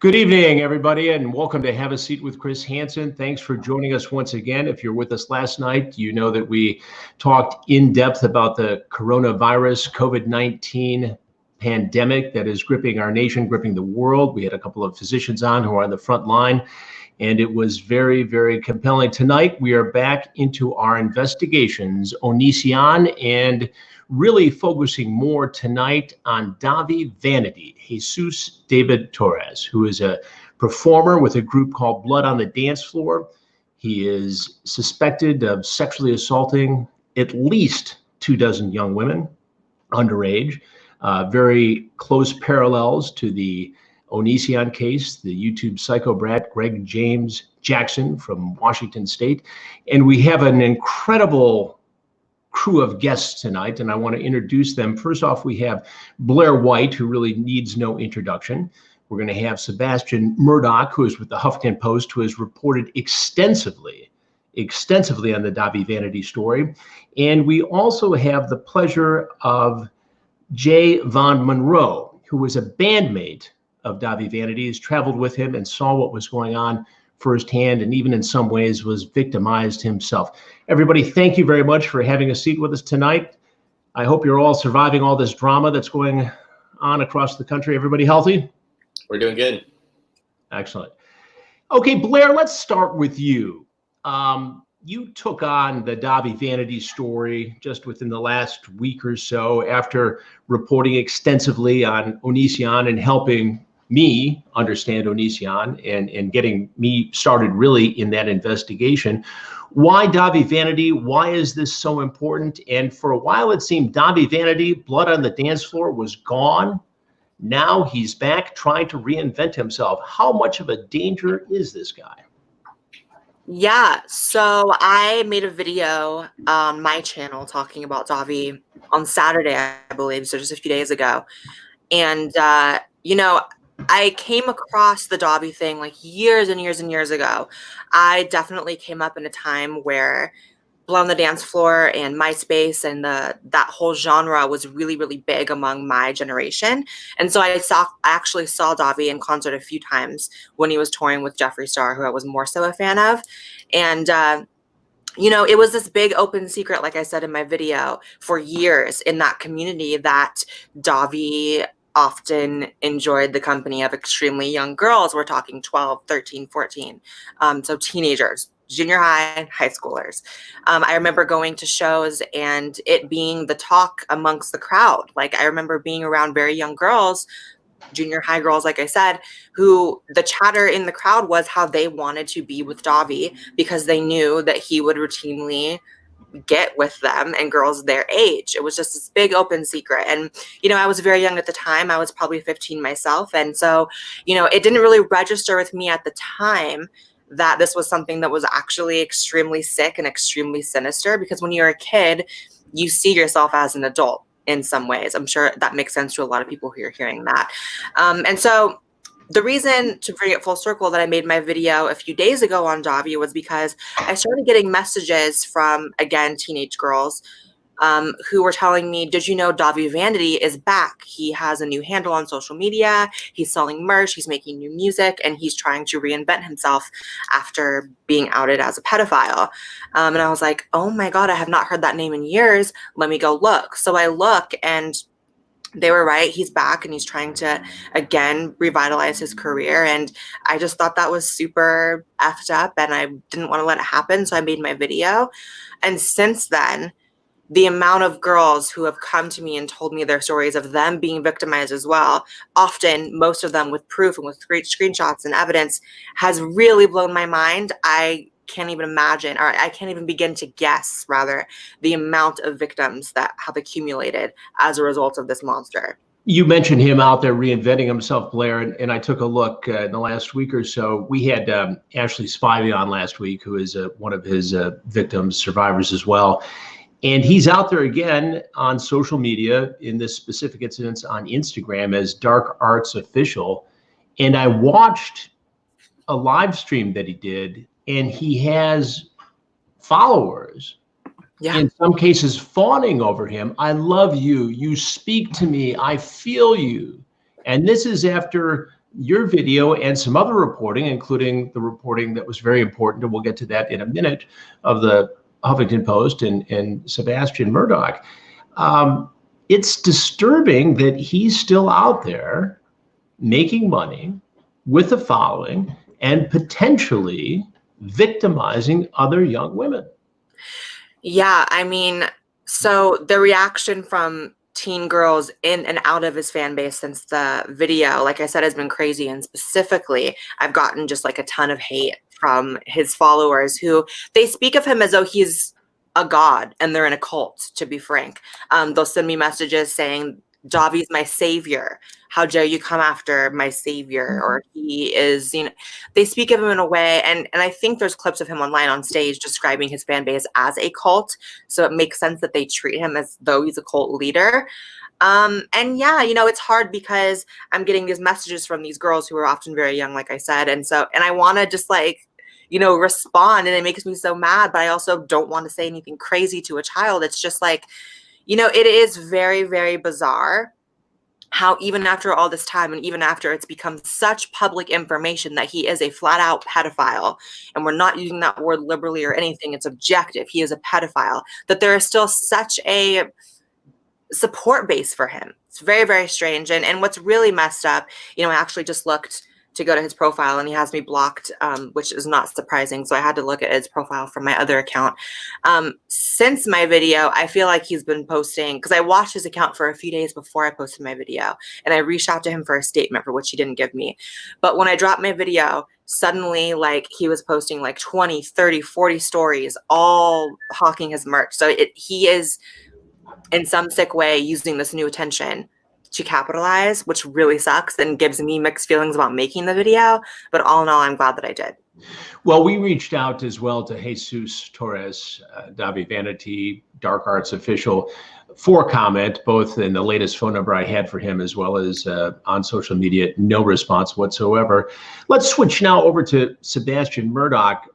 Good evening, everybody, and welcome to Have a Seat with Chris Hansen. Thanks for joining us once again. If you're with us last night, you know that we talked in depth about the coronavirus, COVID-19 pandemic that is gripping our nation, gripping the world. We had a couple of physicians on who are on the front line, and it was very, very compelling. Tonight, we are back into our investigations, Onision, and really focusing more tonight on Dahvie Vanity, Jesus David Torres, who is a performer with a group called Blood on the Dance Floor. He is suspected of sexually assaulting at least 24 young women underage. Very close parallels to the Onision case, the YouTube psycho brat Greg James Jackson from Washington State. And we have an incredible crew of guests tonight, and I want to introduce them. First off, we have Blaire White, who really needs no introduction. We're going to have Sebastian Murdock, who is with the Huffington Post, who has reported extensively on the Dahvie Vanity story. And we also have the pleasure of VonMonroe, who was a bandmate of Dahvie Vanity, has traveled with him and saw what was going on firsthand, and even in some ways was victimized himself. Everybody, thank you very much for having a seat with us tonight. I hope you're all surviving all this drama that's going on across the country. Everybody healthy? We're doing good. Excellent. Okay, Blaire, let's start with you. You took on the Dahvie Vanity story just within the last week or so after reporting extensively on Onision and helping me understand Onision and getting me started really in that investigation. Why Dahvie Vanity? Why is this so important? And for a while, it seemed Dahvie Vanity, Blood on the Dance Floor, was gone. Now he's back trying to reinvent himself. How much of a danger is this guy? Yeah, so I made a video on my channel talking about Dahvie on Saturday, I believe, so just a few days ago. And, I came across the Dahvie thing like years and years and years ago. I definitely came up in a time where Blood on the Dance Floor and MySpace and that whole genre was really, really big among my generation. And so I actually saw Dahvie in concert a few times when he was touring with Jeffree Star, who I was more so a fan of. And, it was this big open secret, like I said in my video, for years in that community that Dahvie often enjoyed the company of extremely young girls. We're talking 12, 13, 14. So teenagers, junior high, high schoolers. I remember going to shows and it being the talk amongst the crowd. Like I remember being around very young girls, junior high girls, like I said, who the chatter in the crowd was how they wanted to be with Dahvie because they knew that he would routinely get with them and girls their age. It was just this big open secret. And, I was very young at the time. I was probably 15 myself. And so, it didn't really register with me at the time that this was something that was actually extremely sick and extremely sinister, because when you're a kid, you see yourself as an adult in some ways. I'm sure that makes sense to a lot of people who are hearing that. And so the reason, to bring it full circle, that I made my video a few days ago on Dahvie was because I started getting messages from, again, teenage girls who were telling me, did you know Dahvie Vanity is back? He has a new handle on social media. He's selling merch. He's making new music, and he's trying to reinvent himself after being outed as a pedophile. And I was like, oh my God, I have not heard that name in years. Let me go look. So I look, and they were right. He's back and he's trying to, again, revitalize his career. And I just thought that was super effed up and I didn't want to let it happen. So I made my video. And since then, the amount of girls who have come to me and told me their stories of them being victimized as well, often most of them with proof and with great screenshots and evidence, has really blown my mind. I can't even imagine, or I can't even begin to guess, rather, the amount of victims that have accumulated as a result of this monster. You mentioned him out there reinventing himself, Blaire, and I took a look in the last week or so. We had Ashley Spivey on last week, who is one of his victims, survivors as well. And he's out there again on social media, in this specific incident on Instagram, as Dark Arts Official. And I watched a live stream that he did, and he has followers, in some cases fawning over him. I love you. You speak to me. I feel you. And this is after your video and some other reporting, including the reporting that was very important, and we'll get to that in a minute, of the Huffington Post and Sebastian Murdock. It's disturbing that he's still out there making money with a following and potentially victimizing other young women. Yeah, I mean, so the reaction from teen girls in and out of his fan base since the video, like I said, has been crazy. And specifically, I've gotten just like a ton of hate from his followers who they speak of him as though he's a god and they're in a cult, to be frank. They'll send me messages saying, Dahvie's my savior. How dare you come after my savior? Or he is, they speak of him in a way. And I think there's clips of him online on stage describing his fan base as a cult. So it makes sense that they treat him as though he's a cult leader. And yeah, it's hard because I'm getting these messages from these girls who are often very young, like I said. And I want to just respond, and it makes me so mad, but I also don't want to say anything crazy to a child. It's just like, it is very, very bizarre how even after all this time, and even after it's become such public information that he is a flat out pedophile, and we're not using that word liberally or anything, it's objective, he is a pedophile, that there is still such a support base for him. It's very, very strange. And what's really messed up, I actually just looked to go to his profile and he has me blocked, which is not surprising. So I had to look at his profile from my other account. Since my video, I feel like he's been posting, because I watched his account for a few days before I posted my video, and I reached out to him for a statement, for which he didn't give me. But when I dropped my video, suddenly he was posting 20, 30, 40 stories, all hawking his merch. So he is in some sick way using this new attention to capitalize, which really sucks and gives me mixed feelings about making the video. But all in all, I'm glad that I did. Well, we reached out as well to Jesus Torres, Dahvie Vanity, Dark Arts official, for comment, both in the latest phone number I had for him as well as on social media. No response whatsoever. Let's switch now over to Sebastian Murdock,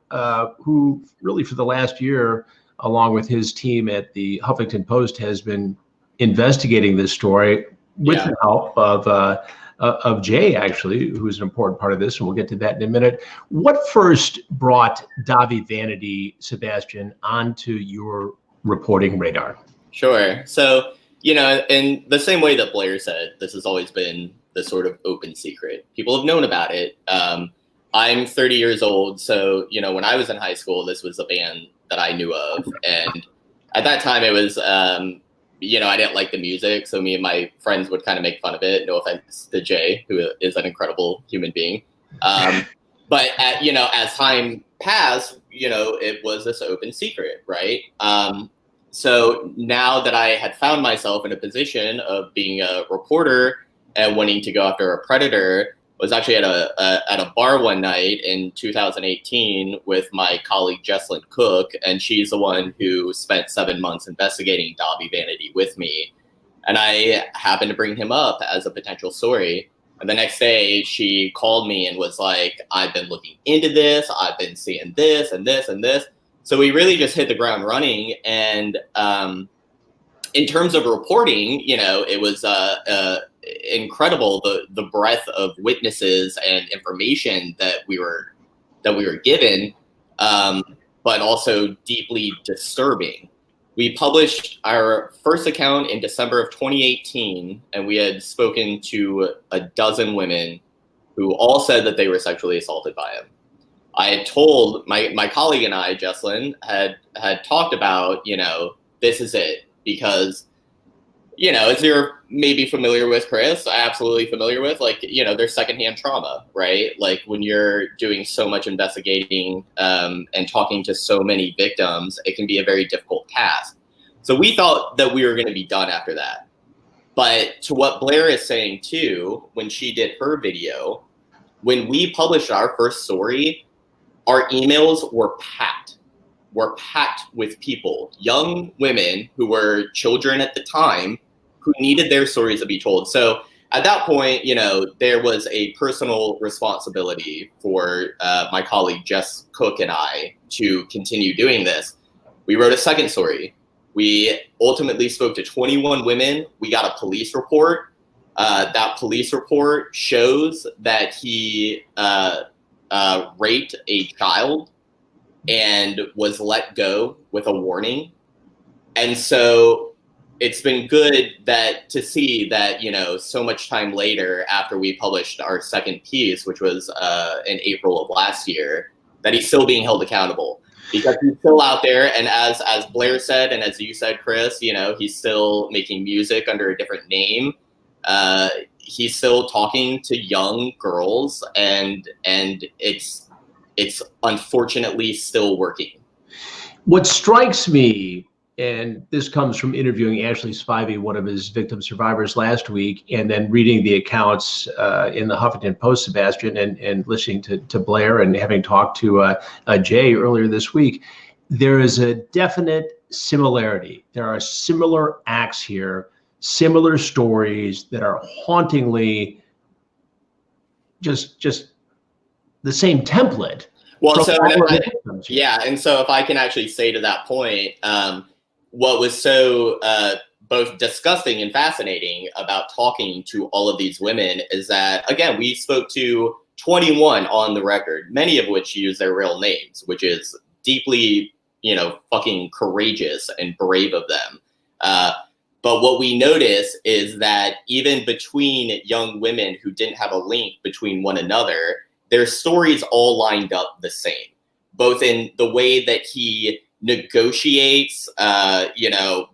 who really for the last year, along with his team at the Huffington Post, has been investigating this story with the help of Jay, actually, who's an important part of this, and we'll get to that in a minute. What first brought Dahvie Vanity, Sebastian, onto your reporting radar? Sure. So, in the same way that Blaire said, this has always been the sort of open secret. People have known about it. I'm 30 years old, so, when I was in high school, this was a band that I knew of. And at that time, it was... I didn't like the music, so me and my friends would kind of make fun of it. No offense to Jay, who is an incredible human being. But as time passed, it was this open secret, right? So now that I had found myself in a position of being a reporter and wanting to go after a predator, was actually at a bar one night in 2018 with my colleague Jesslyn Cook, and she's the one who spent 7 months investigating Dahvie Vanity with me. And I happened to bring him up as a potential story. And the next day she called me and was like, I've been looking into this, I've been seeing this and this and this. So we really just hit the ground running. And in terms of reporting, it was incredible the breadth of witnesses and information that we were given, but also deeply disturbing. We published our first account in December of 2018, and we had spoken to a dozen women who all said that they were sexually assaulted by him. I had told my colleague and I, Jesslyn, had talked about, this is it, because as you're maybe familiar with, Chris, absolutely familiar with, there's secondhand trauma, right? Like when you're doing so much investigating and talking to so many victims, it can be a very difficult task. So we thought that we were going to be done after that. But to what Blaire is saying too, when she did her video, when we published our first story, our emails were packed with people, young women who were children at the time, who needed their stories to be told. So at that point, there was a personal responsibility for my colleague Jess Cook and I to continue doing this. We wrote a second story. We ultimately spoke to 21 women. We got a police report. That police report shows that he raped a child and was let go with a warning. And so it's been good to see that, so much time later, after we published our second piece, which was in April of last year, that he's still being held accountable, because he's still out there. And as Blaire said, and as you said, Chris, he's still making music under a different name. He's still talking to young girls, and it's unfortunately still working. What strikes me, and this comes from interviewing Ashley Spivey, one of his victim survivors, last week, and then reading the accounts in the Huffington Post, Sebastian, and listening to Blaire and having talked to Jay earlier this week, there is a definite similarity. There are similar acts here, similar stories that are hauntingly just the same template. Well, so and so if I can actually say to that point, what was so both disgusting and fascinating about talking to all of these women is that, again, we spoke to 21 on the record, many of which use their real names, which is deeply, fucking courageous and brave of them. But what we notice is that even between young women who didn't have a link between one another, their stories all lined up the same, both in the way that he negotiates,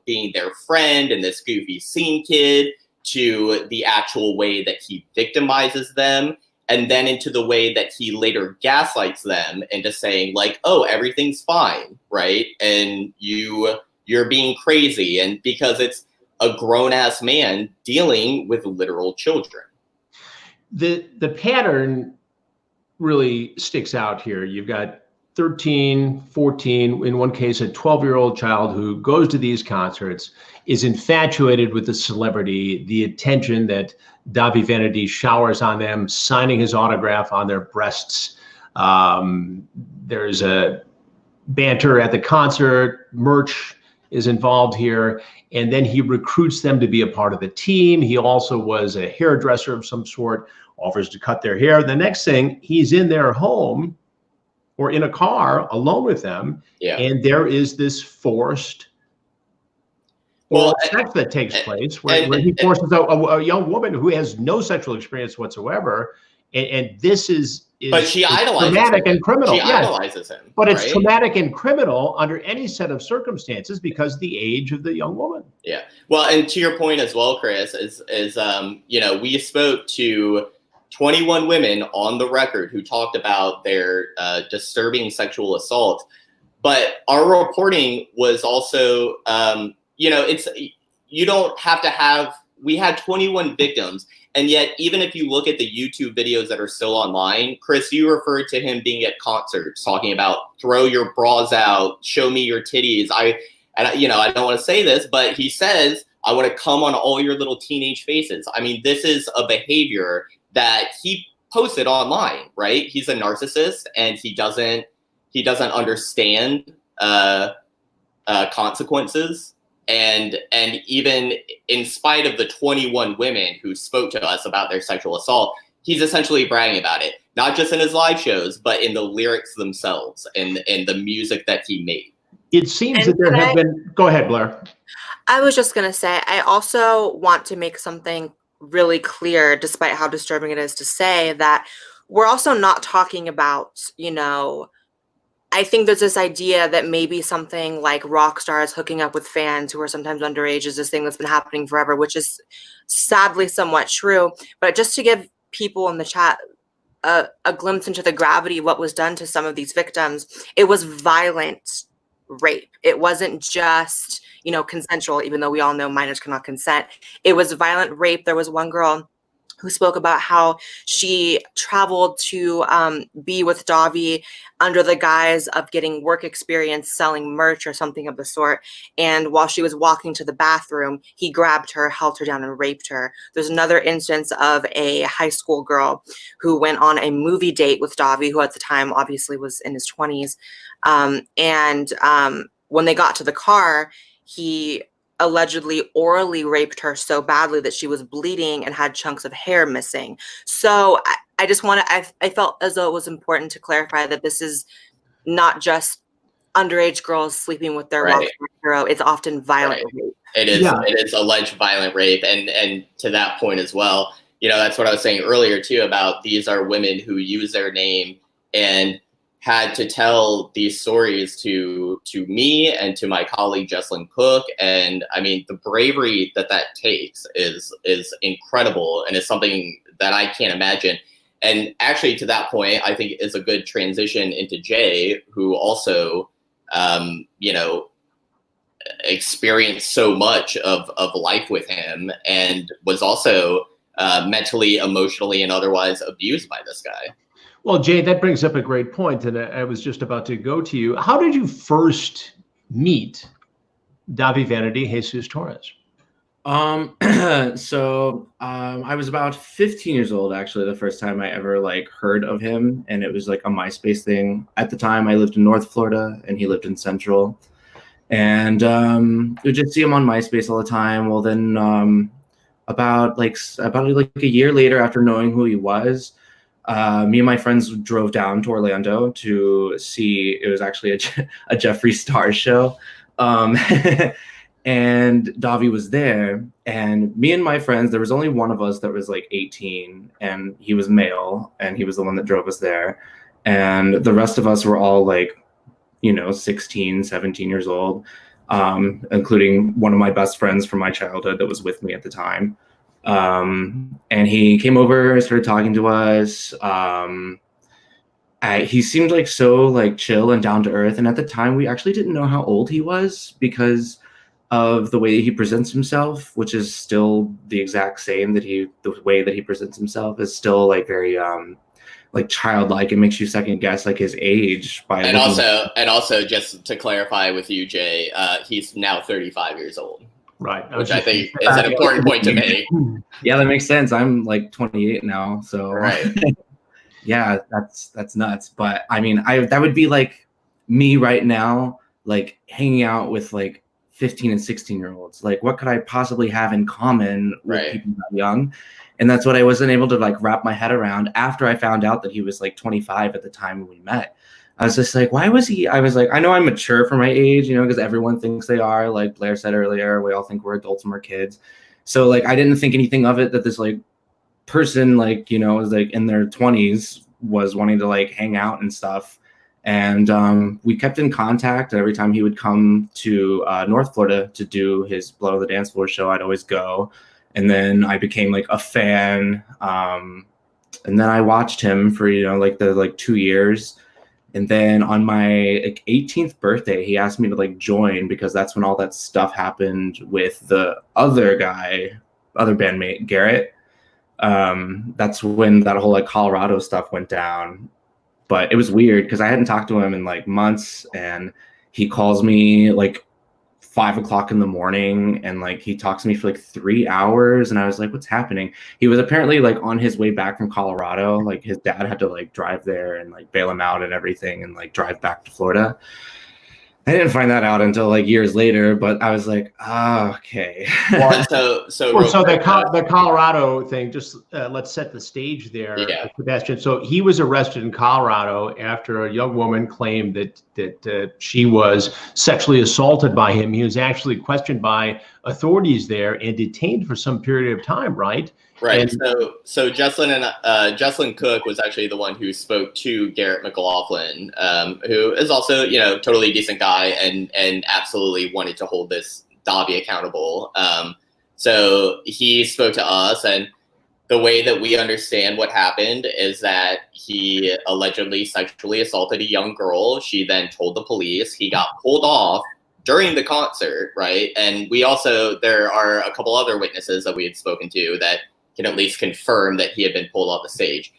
being their friend and this goofy scene kid, to the actual way that he victimizes them, and then into the way that he later gaslights them into saying, like, oh, everything's fine, right? And you're being crazy, and because it's a grown-ass man dealing with literal children. The pattern really sticks out here. You've got 13, 14, in one case, a 12-year-old child who goes to these concerts, is infatuated with the celebrity, the attention that Dahvie Vanity showers on them, signing his autograph on their breasts. There's a banter at the concert, merch is involved here, and then he recruits them to be a part of the team. He also was a hairdresser of some sort, offers to cut their hair. The next thing, he's in their home or in a car alone with them, and there is this forced sex that takes place where he forces a young woman who has no sexual experience whatsoever, and this is but she idolizes traumatic and criminal. She idolizes him, but it's traumatic and criminal under any set of circumstances because the age of the young woman. Yeah. Well, and to your point as well, Chris, is we spoke to 21 women on the record who talked about their disturbing sexual assault, but our reporting was also, you don't have to have. We had 21 victims. And yet, even if you look at the YouTube videos that are still online, Chris, you referred to him being at concerts, talking about throw your bras out, show me your titties. I don't want to say this, but he says, I want to come on all your little teenage faces. I mean, this is a behavior that he posted online, right? He's a narcissist, and he doesn't understand consequences. And even in spite of the 21 women who spoke to us about their sexual assault, he's essentially bragging about it, not just in his live shows, but in the lyrics themselves and the music that he made. It seems that there have been... Go ahead, Blaire. I was just going to say, I also want to make something really clear, despite how disturbing it is to say, that we're also not talking about, I think there's this idea that maybe something like rock stars hooking up with fans who are sometimes underage is this thing that's been happening forever, which is sadly somewhat true. But just to give people in the chat a glimpse into the gravity of what was done to some of these victims, it was violent rape. It wasn't just, consensual, even though we all know minors cannot consent. It was violent rape. There was one girl who spoke about how she traveled to be with Dahvie under the guise of getting work experience selling merch or something of the sort. And while she was walking to the bathroom, he grabbed her, held her down, and raped her. There's another instance of a high school girl who went on a movie date with Dahvie, who at the time obviously was in his 20s. When they got to the car, he allegedly orally raped her so badly that she was bleeding and had chunks of hair missing. So I just want to, I felt as though it was important to clarify that this is not just underage girls sleeping with their Right. hero. It's often violent Right. rape. It is alleged violent rape. And to that point as well, you know, that's what I was saying earlier too, about these are women who use their name and had to tell these stories to me and to my colleague Jesslyn Cook. And I mean, the bravery that takes is incredible, and it's something that I can't imagine. And actually, to that point, I think is a good transition into Jay, who also, you know, experienced so much of life with him and was also mentally, emotionally, and otherwise abused by this guy. Well, Jay, that brings up a great point, and I was just about to go to you. How did you first meet Dahvie Vanity Jesus Torres? So I was about 15 years old, actually, the first time I ever like heard of him, and it was like a MySpace thing. At the time, I lived in North Florida, and he lived in Central, and would just see him on MySpace all the time. Well, then about a year later, after knowing who he was, me and my friends drove down to Orlando to see. It was actually a Jeffree Star show. And Dahvie was there, and me and my friends, there was only one of us that was like 18, and he was male, and he was the one that drove us there. And the rest of us were all like, you know, 16, 17 years old, including one of my best friends from my childhood that was with me at the time. And he came over, started talking to us. He seemed like so like chill and down to earth. And at the time, we actually didn't know how old he was because of the way he presents himself, which is still the exact same. The way that he presents himself is still like very like childlike. It makes you second guess like his age by and also just to clarify with you, Jay, he's now 35 years old. Right. Which I think is an important point to make. Yeah, that makes sense. I'm like 28 now, so right. Yeah, that's nuts. But I mean, that would be like me right now, like hanging out with like 15 and 16-year-olds. Like, what could I possibly have in common with people that young? And that's what I wasn't able to like wrap my head around after I found out that he was like 25 at the time when we met. I was just like, why was he? I was like, I know I'm mature for my age, you know, because everyone thinks they are. Like Blaire said earlier, we all think we're adults and we're kids. So like, I didn't think anything of it that this like person, like, you know, was like in their 20s was wanting to like hang out and stuff. And we kept in contact. And every time he would come to North Florida to do his Blood on the Dance Floor show, I'd always go. And then I became like a fan. And then I watched him for, you know, like the 2 years. And then on my like 18th birthday, he asked me to like join because that's when all that stuff happened with the other guy, other bandmate, Garrett. That's when that whole like Colorado stuff went down. But it was weird because I hadn't talked to him in like months, and he calls me like 5 o'clock in the morning, and like he talks to me for like 3 hours, and I was like, what's happening? He was apparently like on his way back from Colorado. Like his dad had to like drive there and like bail him out and everything and like drive back to Florida. I didn't find that out until like years later, but I was like, oh, okay. Well, so the Colorado thing, just let's set the stage there, Sebastian. So he was arrested in Colorado after a young woman claimed that she was sexually assaulted by him. He was actually questioned by authorities there and detained for some period of time, right? Right. So Jesslyn Cook was actually the one who spoke to Garrett McLaughlin, who is also, you know, totally decent guy and absolutely wanted to hold this Dahvie accountable. So he spoke to us, and the way that we understand what happened is that he allegedly sexually assaulted a young girl. She then told the police. He got pulled off during the concert, right? And there are a couple other witnesses that we had spoken to that can at least confirm that he had been pulled off the stage.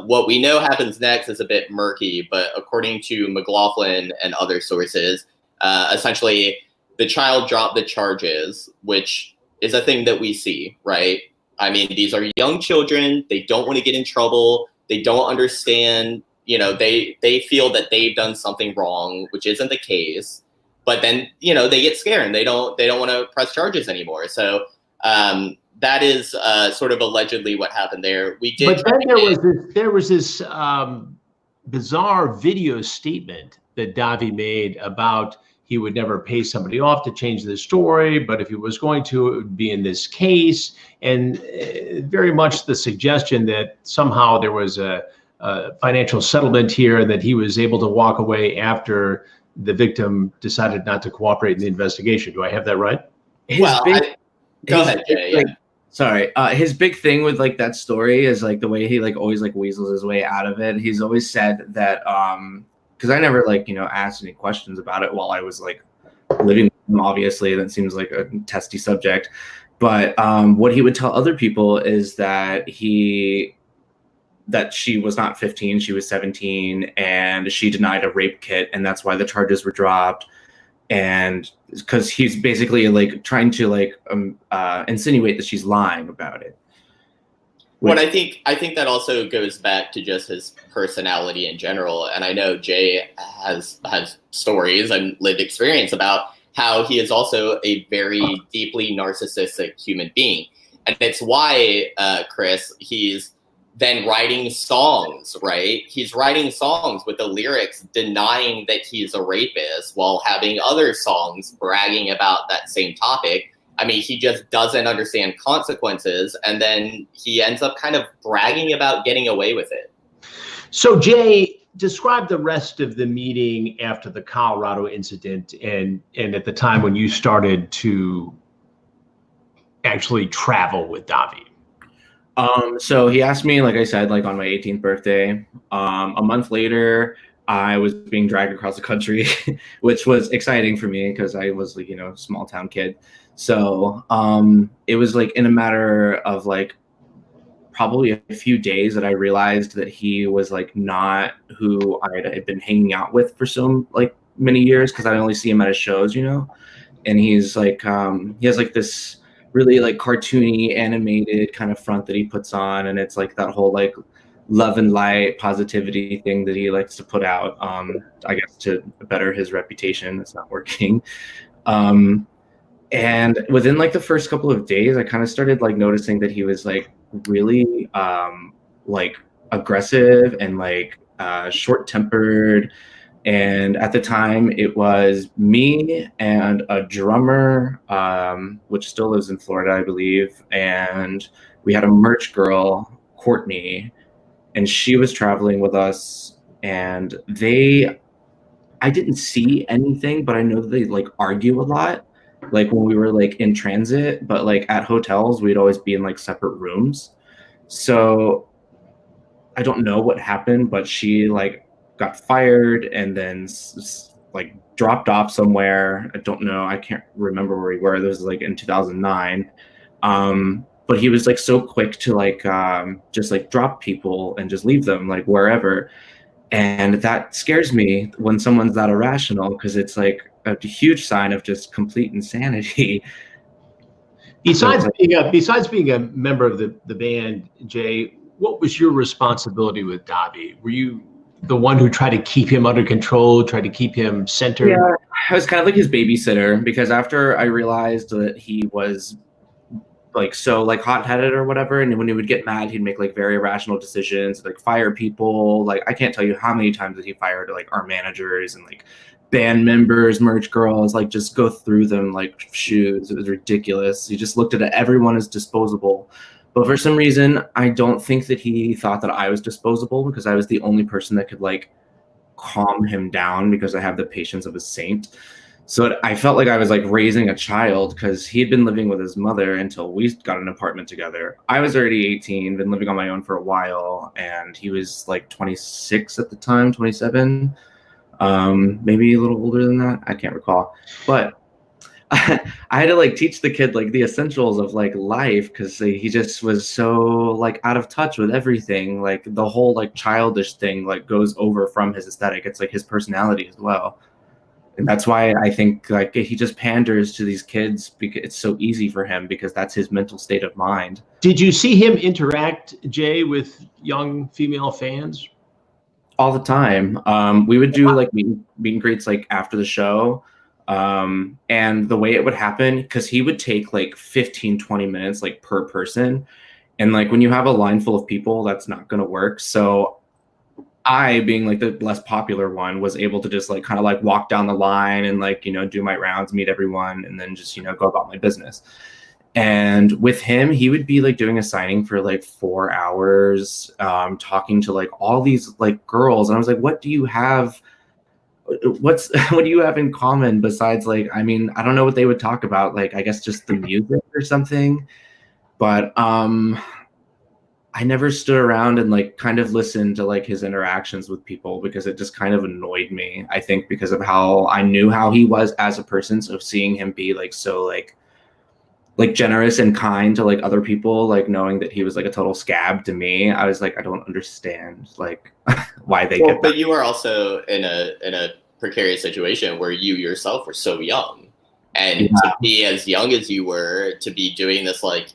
What we know happens next is a bit murky, but according to McLaughlin and other sources, essentially the child dropped the charges, which is a thing that we see, right? I mean, these are young children. They don't want to get in trouble. They don't understand, you know, they feel that they've done something wrong, which isn't the case. but then they get scared and they don't want to press charges anymore. So that is sort of allegedly what happened there. We did, but then there was this bizarre video statement that Dahvie made about he would never pay somebody off to change the story, but if he was going to, it would be in this case, and very much the suggestion that somehow there was a financial settlement here and that he was able to walk away after the victim decided not to cooperate in the investigation. Do I have that right? Go ahead, Jay. Sorry. His big thing with like that story is like the way he like always like weasels his way out of it. He's always said that because I never like asked any questions about it while I was like living with him. Obviously, that seems like a testy subject. But what he would tell other people is that she was not 15, she was 17, and she denied a rape kit, and that's why the charges were dropped. And because he's basically like trying to like insinuate that she's lying about it. Well, I think that also goes back to just his personality in general. And I know Jay has stories and lived experience about how he is also a very deeply narcissistic human being. And it's why, Chris, he's then writing songs, right? He's writing songs with the lyrics denying that he's a rapist while having other songs bragging about that same topic. I mean, he just doesn't understand consequences, and then he ends up kind of bragging about getting away with it. So, Jay, describe the rest of the meeting after the Colorado incident and at the time when you started to actually travel with Dahvie. So he asked me, like I said, like on my 18th birthday. A month later, I was being dragged across the country, which was exciting for me because I was like, small town kid. So it was like in a matter of like probably a few days that I realized that he was like not who I had been hanging out with for so like many years, because I only see him at his shows, and he's like he has like this really like cartoony animated kind of front that he puts on, and it's like that whole like love and light positivity thing that he likes to put out, I guess to better his reputation. It's not working. And within like the first couple of days, I kind of started like noticing that he was like really like aggressive and like short-tempered. And at the time, it was me and a drummer, which still lives in Florida, I believe. And we had a merch girl, Courtney, and she was traveling with us. And I didn't see anything, but I know that they like argue a lot. Like when we were like in transit, but like at hotels, we'd always be in like separate rooms. So I don't know what happened, but she like got fired and then like dropped off somewhere. I don't know. I can't remember where we were. This was like in 2009. But he was like so quick to like just like drop people and just leave them like wherever. And that scares me when someone's that irrational, because it's like a huge sign of just complete insanity. Besides being a member of the band, Jay, what was your responsibility with Dahvie? Were you the one who tried to keep him under control, tried to keep him centered? Yeah, I was kind of like his babysitter, because after I realized that he was like so like hot-headed or whatever, and when he would get mad, he'd make like very irrational decisions, like fire people. Like I can't tell you how many times that he fired like our managers and like band members, merch girls, like just go through them like shoes. It was ridiculous. He just looked at everyone as disposable. But for some reason, I don't think that he thought that I was disposable, because I was the only person that could like calm him down, because I have the patience of a saint. So I felt like I was like raising a child, because he had been living with his mother until we got an apartment together. I was already 18, been living on my own for a while, and he was like 26 at the time, 27, maybe a little older than that. I can't recall. But I had to like teach the kid like the essentials of like life, because he just was so like out of touch with everything. Like the whole like childish thing like goes over from his aesthetic. It's like his personality as well. And that's why I think like he just panders to these kids, because it's so easy for him, because that's his mental state of mind. Did you see him interact, Jay, with young female fans? All the time. We would do like meet and greets like after the show. And the way it would happen, because he would take like 15-20 minutes like per person, and like when you have a line full of people, that's not going to work. So I, being like the less popular one, was able to just like kind of like walk down the line and like, you know, do my rounds, meet everyone, and then just, you know, go about my business. And with him, he would be like doing a signing for like 4 hours, talking to like all these like girls. And I was like, what do you have? What do you have in common besides like, I mean, I don't know what they would talk about. Like, I guess just the music or something. But I never stood around and like kind of listened to like his interactions with people, because it just kind of annoyed me. I think because of how I knew how he was as a person. So seeing him be like so like generous and kind to like other people, like knowing that he was like a total scab to me, I was like, I don't understand like why they get that. But you were also in a precarious situation where you yourself were so young, and to be as young as you were, to be doing this like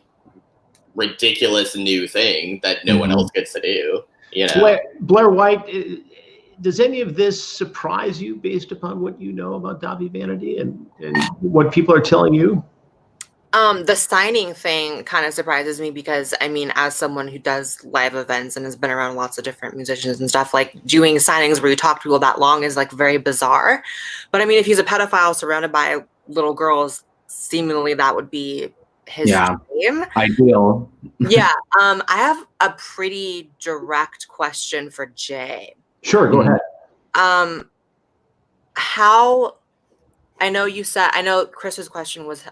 ridiculous new thing that no one else gets to do, you know. Blaire White, does any of this surprise you based upon what you know about Dahvie Vanity and what people are telling you? The signing thing kind of surprises me because, I mean, as someone who does live events and has been around lots of different musicians and stuff, like doing signings where you talk to people that long is like very bizarre. But I mean, if he's a pedophile surrounded by little girls, seemingly that would be his dream. Ideal. Yeah. I have a pretty direct question for Jay. Sure, go ahead. I know Chris's question was,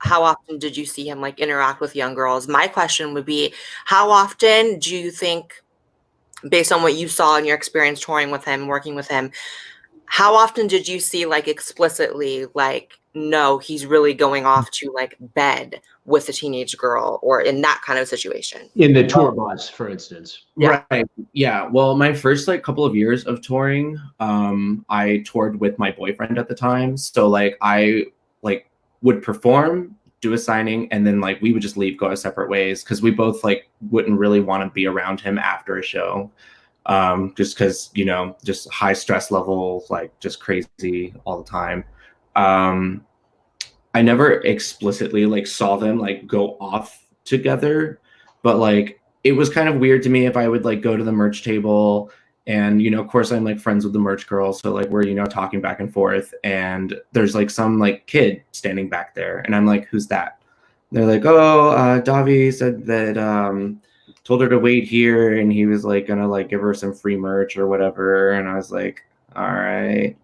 how often did you see him like interact with young girls? My question would be, how often do you think, based on what you saw in your experience touring with him, working with him, how often did you see like explicitly like, no, he's really going off to like bed with a teenage girl, or in that kind of situation? In the tour bus, for instance. Yeah. Right. Yeah. Well, my first like couple of years of touring, I toured with my boyfriend at the time. So like I like would perform, do a signing, and then like we would just leave, go our separate ways, because we both like wouldn't really want to be around him after a show, just because, you know, just high stress level, like just crazy all the time. I never explicitly like saw them like go off together, but like it was kind of weird to me if I would like go to the merch table. And, you know, of course, I'm like friends with the merch girl. So like we're, you know, talking back and forth, and there's like some like kid standing back there. And I'm like, who's that? And they're like, oh, Dahvie said that told her to wait here. And he was like gonna like give her some free merch or whatever. And I was like, all right.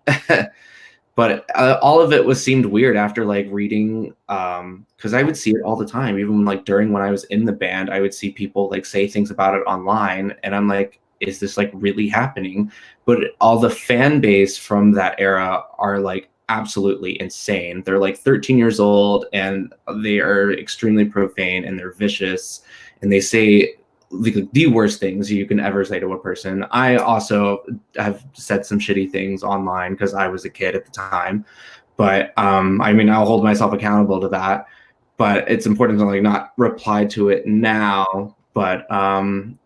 But all of it seemed weird after like reading, because I would see it all the time. Even like when I was in the band, I would see people like say things about it online. And I'm like, is this like really happening? But all the fan base from that era are like absolutely insane. They're like 13 years old, and they are extremely profane, and they're vicious, and they say the worst things you can ever say to a person. I also have said some shitty things online because I was a kid at the time, but I mean, I'll hold myself accountable to that. But it's important to like not reply to it now. But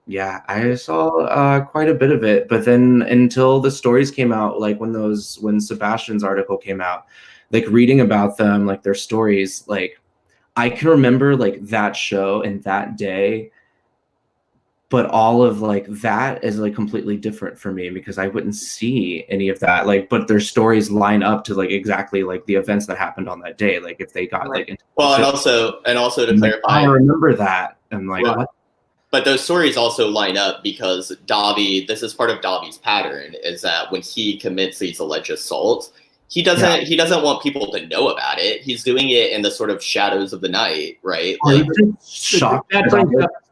yeah, I saw quite a bit of it. But then until the stories came out, like when Sebastian's article came out, like reading about them, like their stories, like I can remember like that show and that day, but all of like that is like completely different for me because I wouldn't see any of that. Like, but their stories line up to like exactly like the events that happened on that day. Like if they got like into and also to clarify, I remember that. And like, what? But those stories also line up because Dahvie, this is part of Dahvie's pattern, is that when he commits these alleged assaults, he doesn't want people to know about it. He's doing it in the sort of shadows of the night, right? Like,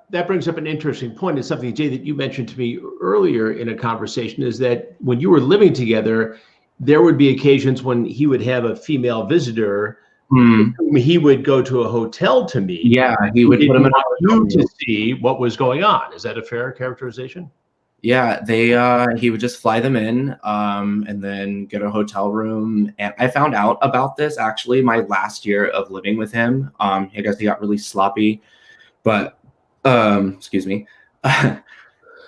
that brings up an interesting point. It's something, Jay, that you mentioned to me earlier in a conversation, is that when you were living together, there would be occasions when he would have a female visitor whom he would go to a hotel to meet. Yeah, he would put him in a room to see what was going on. Is that a fair characterization? Yeah, he would just fly them in and then get a hotel room. And I found out about this actually my last year of living with him. I guess he got really sloppy, but excuse me.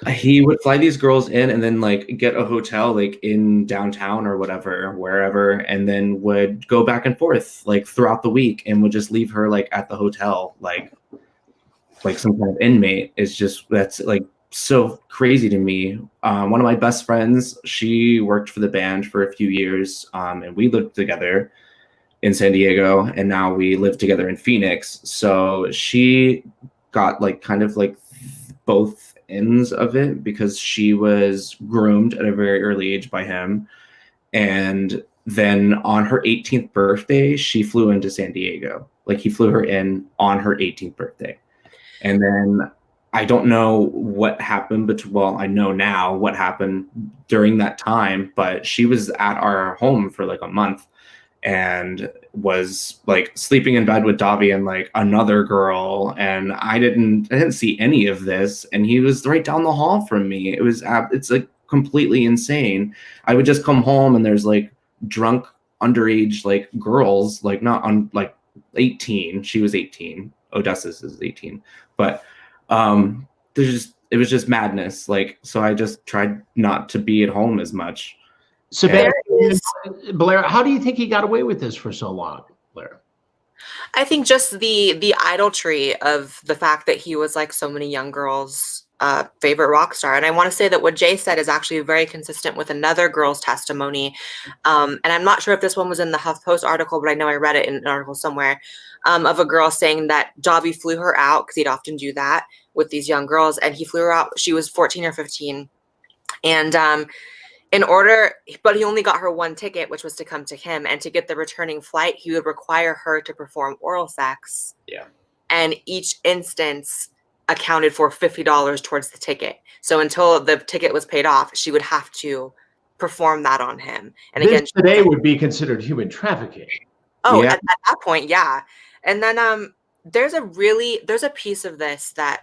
He would fly these girls in and then like get a hotel like in downtown or whatever, wherever, and then would go back and forth like throughout the week and would just leave her like at the hotel like some kind of inmate. Is just, that's like so crazy to me. One of my best friends, she worked for the band for a few years, and we lived together in San Diego, and now we live together in Phoenix. So she got like kind of like both ends of it because she was groomed at a very early age by him. And then on her 18th birthday, she flew into San Diego. Like he flew her in on her 18th birthday. And then I don't know what happened, but well, I know now what happened during that time, but she was at our home for like a month and was like sleeping in bed with Dahvie and like another girl, and I didn't see any of this, and he was right down the hall from me. It's like completely insane. I would just come home and there's like drunk underage like girls, like not on like 18. She was 18. Odessa's is 18, but it was just madness. Like, so I just tried not to be at home as much. Sebastian, Blaire, how do you think he got away with this for so long, Blaire? I think just the idolatry of the fact that he was like so many young girls' favorite rock star. And I want to say that what Jay said is actually very consistent with another girl's testimony. And I'm not sure if this one was in the HuffPost article, but I know I read it in an article somewhere, of a girl saying that Dahvie flew her out, because he'd often do that with these young girls, and he flew her out. She was 14 or 15. And but he only got her one ticket, which was to come to him. And to get the returning flight, he would require her to perform oral sex. Yeah. And each instance accounted for $50 towards the ticket. So until the ticket was paid off, she would have to perform that on him. And this again, today would be considered human trafficking. Oh, yeah. At that point, yeah. And then there's a piece of this that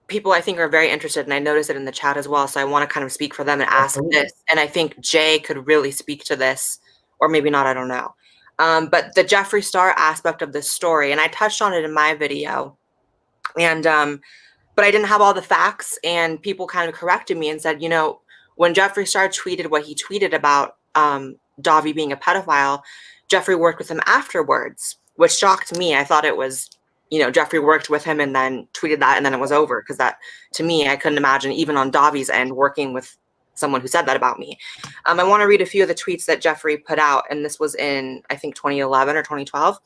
people I think are very interested in. I noticed it in the chat as well. So I want to kind of speak for them and ask this. And I think Jay could really speak to this, or maybe not, I don't know. But the Jeffree Star aspect of this story, and I touched on it in my video, and but I didn't have all the facts, and people kind of corrected me and said, you know, when Jeffree Star tweeted what he tweeted about Dahvie being a pedophile, Jeffree worked with him afterwards, which shocked me. I thought it was, you know, Jeffree worked with him and then tweeted that and then it was over, because that, to me, I couldn't imagine even on Dahvie's end working with someone who said that about me. I want to read a few of the tweets that Jeffree put out, and this was in, I think, 2011 or 2012.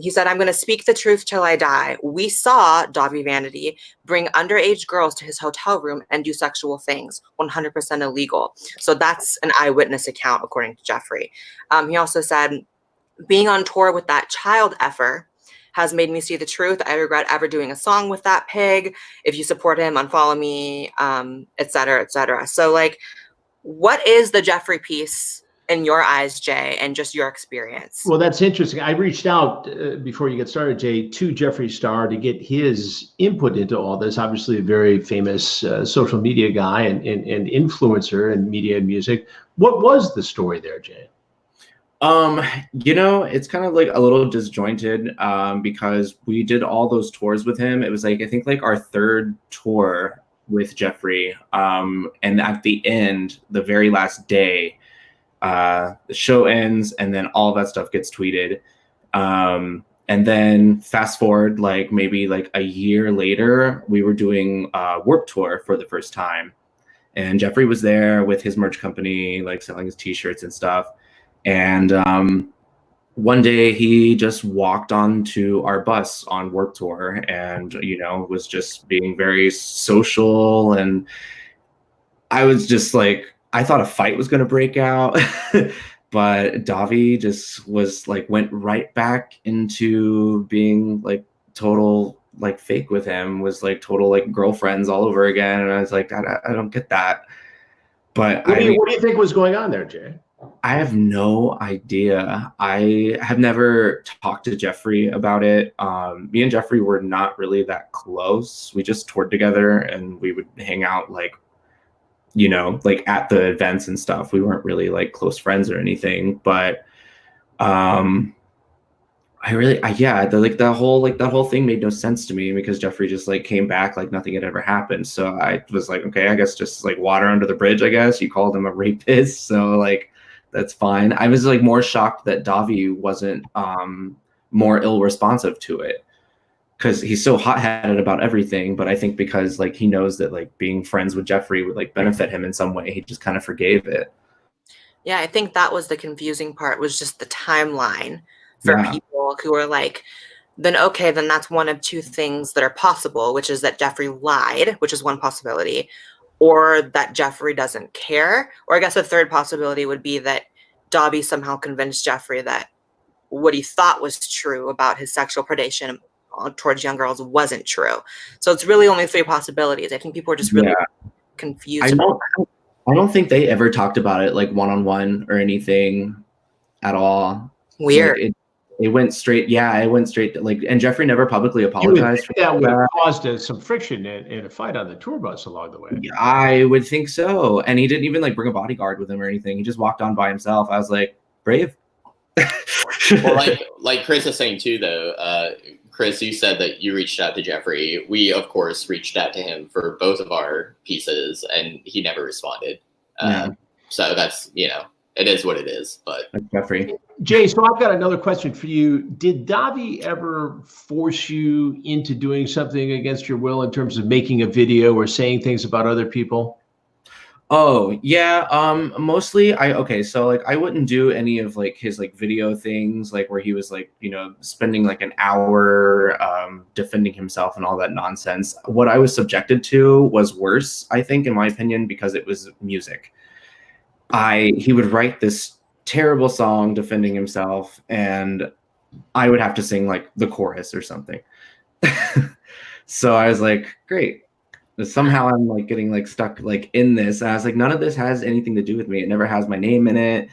He said, "I'm going to speak the truth till I die. We saw Dahvie Vanity bring underage girls to his hotel room and do sexual things, 100% illegal." So that's an eyewitness account, according to Jeffree. He also said, "Being on tour with that child effer has made me see the truth. I regret ever doing a song with that pig. If you support him, unfollow me, et cetera, et cetera." So, like, what is the Jeffree piece in your eyes, Jay, and just your experience? Well, that's interesting. I reached out before you get started, Jay, to Jeffree Star to get his input into all this. Obviously, a very famous social media guy and influencer in media and music. What was the story there, Jay? You know, it's kind of like a little disjointed because we did all those tours with him. It was like, I think like our third tour with Jeffree. And at the end, the very last day, the show ends and then all that stuff gets tweeted. And then fast forward, like maybe like a year later, we were doing a Warped Tour for the first time. And Jeffree was there with his merch company, like selling his t-shirts and stuff. And one day he just walked onto our bus on Warped Tour and, you know, was just being very social. And I was just like, I thought a fight was going to break out, but Dahvie just was like, went right back into being like total, like fake with him, was like total, like girlfriends all over again. And I was like, I don't get that. But what do you think was going on there, Jay? I have no idea. I have never talked to Jeffree about it. Me and Jeffree were not really that close. We just toured together and we would hang out like, you know, like at the events and stuff. We weren't really like close friends or anything, but I Yeah, that whole thing made no sense to me because Jeffrey just like came back like nothing had ever happened. So I was like, okay, I guess just like water under the bridge, I guess. You called him a rapist, so like that's fine. I was like more shocked that Dahvie wasn't more ill responsive to it because he's so hot-headed about everything. But I think because like he knows that like being friends with Jeffrey would like benefit him in some way, he just kind of forgave it. Yeah, I think that was the confusing part, was just the timeline for people who are like, then okay, then that's one of two things that are possible, which is that Jeffrey lied, which is one possibility, or that Jeffrey doesn't care. Or I guess a third possibility would be that Dahvie somehow convinced Jeffrey that what he thought was true about his sexual predation towards young girls wasn't true. So it's really only three possibilities. I think people are just really confused. I don't think they ever talked about it like one-on-one or anything at all. Weird. Like, it went straight. Yeah, it went straight. Like, and Jeffrey never publicly apologized. That would have caused some friction and a fight on the tour bus along the way. I would think so. And he didn't even like bring a bodyguard with him or anything. He just walked on by himself. I was like, brave. Well, like Chris is saying too, though. Chris, you said that you reached out to Jeffrey. We, of course, reached out to him for both of our pieces, and he never responded. So that's, it is what it is. But Jeffrey. Jay, so I've got another question for you. Did Dahvie ever force you into doing something against your will in terms of making a video or saying things about other people? Oh, yeah. Mostly so like I wouldn't do any of like his like video things like where he was like, spending like an hour defending himself and all that nonsense. What I was subjected to was worse, I think, in my opinion, because it was music. He would write this terrible song defending himself and I would have to sing like the chorus or something. So I was like, great. Somehow I'm like getting like stuck like in this. And I was like, none of this has anything to do with me. It never has my name in it.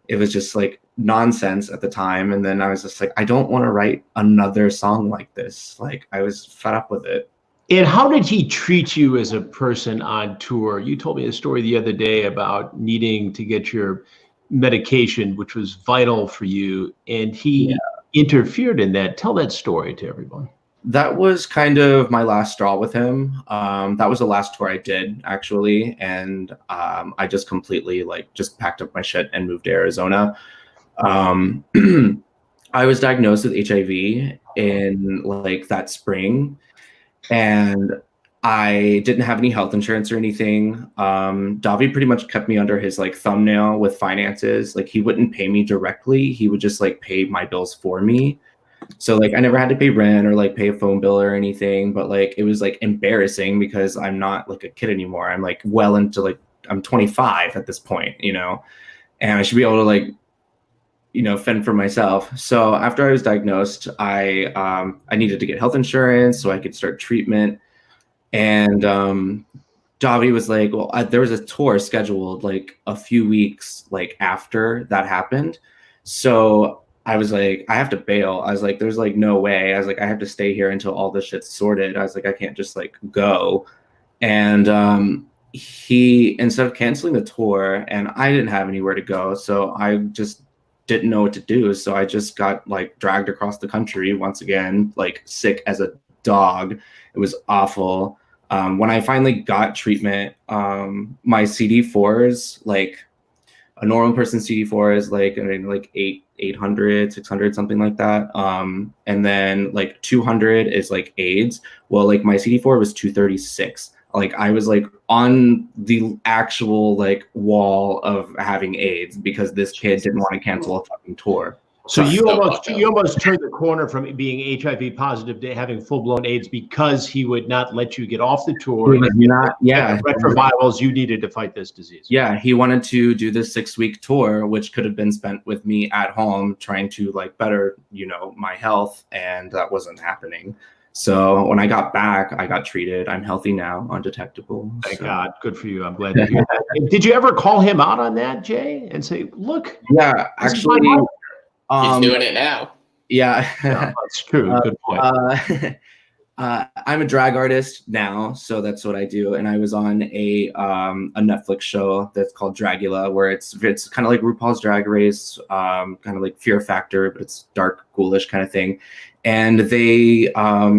It was just like nonsense at the time. And then I was just like, I don't want to write another song like this. Like I was fed up with it. And how did he treat you as a person on tour? You told me a story the other day about needing to get your medication, which was vital for you. And he interfered in that. Tell that story to everyone. That was kind of my last straw with him. That was the last tour I did, actually. And I just completely just packed up my shit and moved to Arizona. I was diagnosed with HIV in like that spring. And I didn't have any health insurance or anything. Dahvie pretty much kept me under his like thumbnail with finances. Like he wouldn't pay me directly. He would just like pay my bills for me. So like I never had to pay rent or like pay a phone bill or anything, but like it was like embarrassing because I'm not like a kid anymore. I'm like well into like I'm 25 at this point, and I should be able to like fend for myself. So after I was diagnosed, I needed to get health insurance so I could start treatment. And Dahvie was like, well, there was a tour scheduled like a few weeks like after that happened. So I was like, I have to bail. I was like, there's like no way. I was like, I have to stay here until all this shit's sorted. I was like, I can't just like go. And he, instead of canceling the tour, and I didn't have anywhere to go, so I just didn't know what to do. So I just got like dragged across the country once again, like sick as a dog. It was awful. When I finally got treatment, my CD4s, like a normal person's CD4 is like 800, 600, something like that. And then like 200 is like AIDS. Well, like my CD4 was 236. Like I was like on the actual like wall of having AIDS because this kid didn't want to cancel a fucking tour. So you almost turned the corner from being HIV positive to having full-blown AIDS because he would not let you get off the tour. Retrovirals, you needed to fight this disease. Yeah, he wanted to do this 6-week tour, which could have been spent with me at home trying to like better, my health, and that wasn't happening. So when I got back, I got treated. I'm healthy now, undetectable. Thank God. Good for you. I'm glad to hear that. Did you ever call him out on that, Jay, and say, look? Yeah, actually. He's doing it now. Yeah. No, that's true. Good point. I'm a drag artist now, so that's what I do. And I was on a Netflix show that's called Dragula, where it's kind of like RuPaul's Drag Race, kind of like Fear Factor, but it's dark, ghoulish kind of thing. And they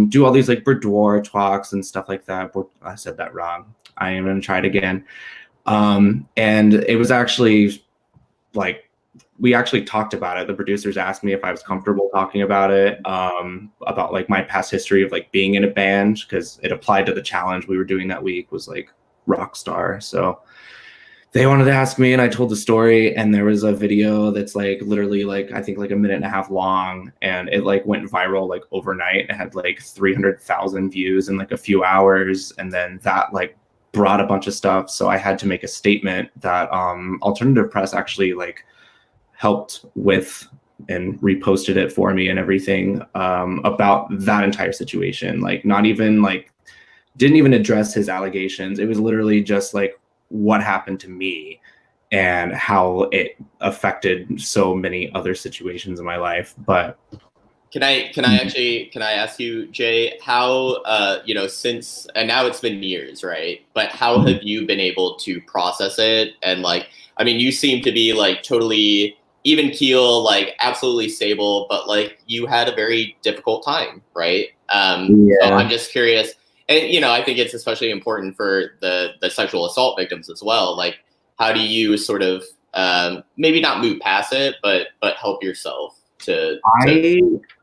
do all these like boudoir talks and stuff like that. I said that wrong. I am gonna try it again. And it was actually like, we actually talked about it. The producers asked me if I was comfortable talking about it, about like my past history of like being in a band, because it applied to the challenge we were doing that week, was like rock star. So they wanted to ask me, and I told the story, and there was a video that's like literally like, I think like a minute and a half long, and it like went viral like overnight. It had like 300,000 views in like a few hours. And then that like brought a bunch of stuff. So I had to make a statement that alternative press actually like helped with and reposted it for me and everything, about that entire situation. Like, not even like, didn't even address his allegations. It was literally just like what happened to me and how it affected so many other situations in my life. But can I ask you, Jay, how, since, and now it's been years, right? But how have you been able to process it? And like, I mean, you seem to be like totally even keel, like absolutely stable, but like you had a very difficult time, right? So I'm just curious, and I think it's especially important for the sexual assault victims as well. Like, how do you sort of maybe not move past it, but help yourself to